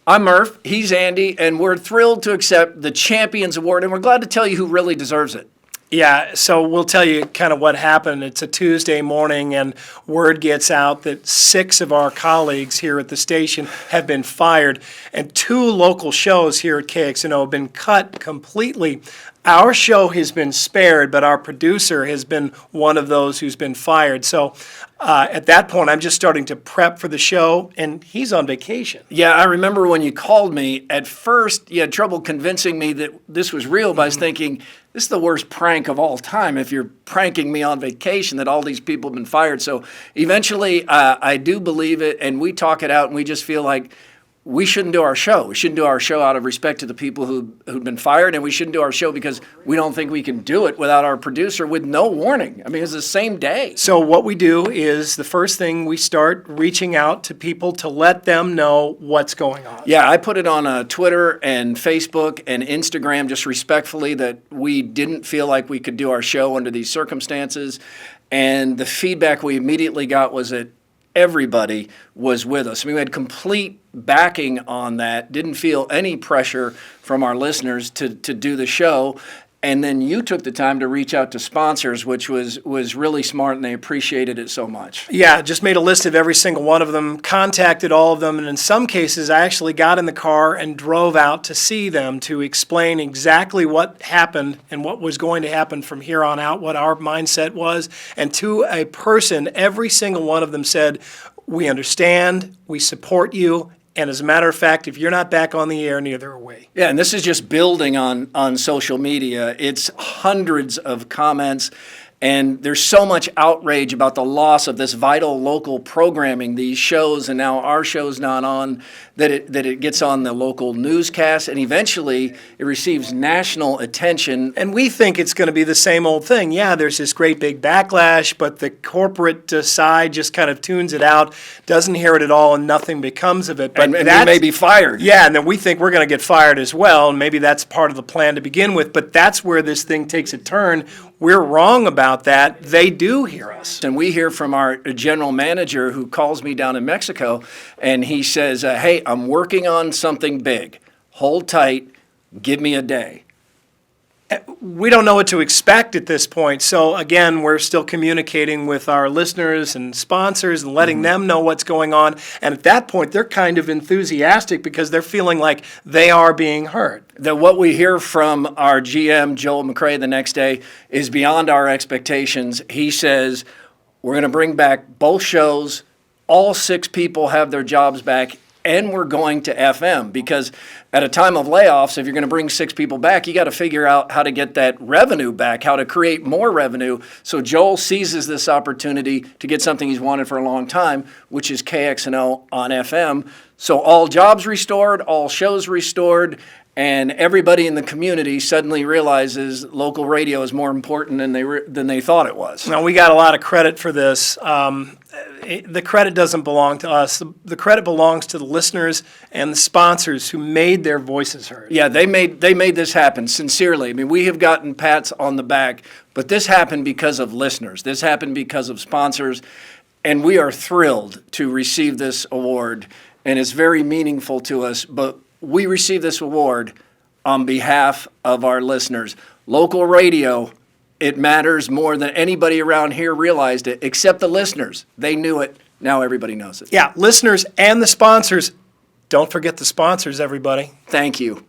I'm Murph, he's Andy, and we're thrilled to accept the Champions Award, and we're glad to tell you who really deserves it. Yeah, so we'll tell you kind of what happened. It's a Tuesday morning, and word gets out that 6 of our colleagues here at the station have been fired, and 2 local shows here at KXnO have been cut completely. Our show has been spared, but our producer has been one of those who's been fired. So at that point, I'm just starting to prep for the show, and he's on vacation. Yeah, I remember when you called me, at first you had trouble convincing me that this was real, but I was thinking, this is the worst prank of all time if you're pranking me on vacation that all these people have been fired. So eventually I do believe it, and we talk it out, and we just feel like we shouldn't do our show. We shouldn't do our show out of respect to the people who've been fired, and we shouldn't do our show because we don't think we can do it without our producer with no warning. I mean, it's the same day. So what we do is the first thing we start reaching out to people to let them know what's going on. Yeah, I put it on Twitter and Facebook and Instagram just respectfully that we didn't feel like we could do our show under these circumstances. And the feedback we immediately got was that everybody was with us. I mean, we had complete backing on that, didn't feel any pressure from our listeners to do the show. And then you took the time to reach out to sponsors, which was really smart, and they appreciated it so much. Yeah, just made a list of every single one of them, contacted all of them, and in some cases I actually got in the car and drove out to see them to explain exactly what happened and what was going to happen from here on out, what our mindset was. And to a person, every single one of them said, we understand, we support you, and as a matter of fact, if you're not back on the air, neither are we. Yeah, and this is just building on social media. It's hundreds of comments, and there's so much outrage about the loss of this vital local programming, these shows, and now our show's not on, that it gets on the local newscast, and eventually it receives national attention. And we think it's going to be the same old thing. Yeah, there's this great big backlash, but the corporate side just kind of tunes it out, doesn't hear it at all, and nothing becomes of it. But and we may be fired. Yeah, and then we think we're going to get fired as well, and maybe that's part of the plan to begin with, but that's where this thing takes a turn. We're wrong about that. They do hear us. And we hear from our general manager who calls me down in Mexico, and he says, hey, I'm working on something big. Hold tight. Give me a day. We don't know what to expect at this point. So again, we're still communicating with our listeners and sponsors and letting them know what's going on. And at that point, they're kind of enthusiastic because they're feeling like they are being heard. That what we hear from our GM, Joel McRae, the next day is beyond our expectations. He says, we're going to bring back both shows. All 6 people have their jobs back, and we're going to FM, because at a time of layoffs, if you're going to bring 6 people back, you got to figure out how to get that revenue back, how to create more revenue. So Joel seizes this opportunity to get something he's wanted for a long time, which is KXnO on FM. So all jobs restored, all shows restored, and everybody in the community suddenly realizes local radio is more important than they thought it was. Now, we got a lot of credit for this. The credit doesn't belong to us. The credit belongs to the listeners and the sponsors who made their voices heard. Yeah, they made this happen, sincerely. I mean, we have gotten pats on the back, but this happened because of listeners. This happened because of sponsors, and we are thrilled to receive this award, and it's very meaningful to us, but we receive this award on behalf of our listeners. Local radio, it matters more than anybody around here realized it, except the listeners. They knew it. Now everybody knows it. Yeah, listeners and the sponsors. Don't forget the sponsors, everybody. Thank you.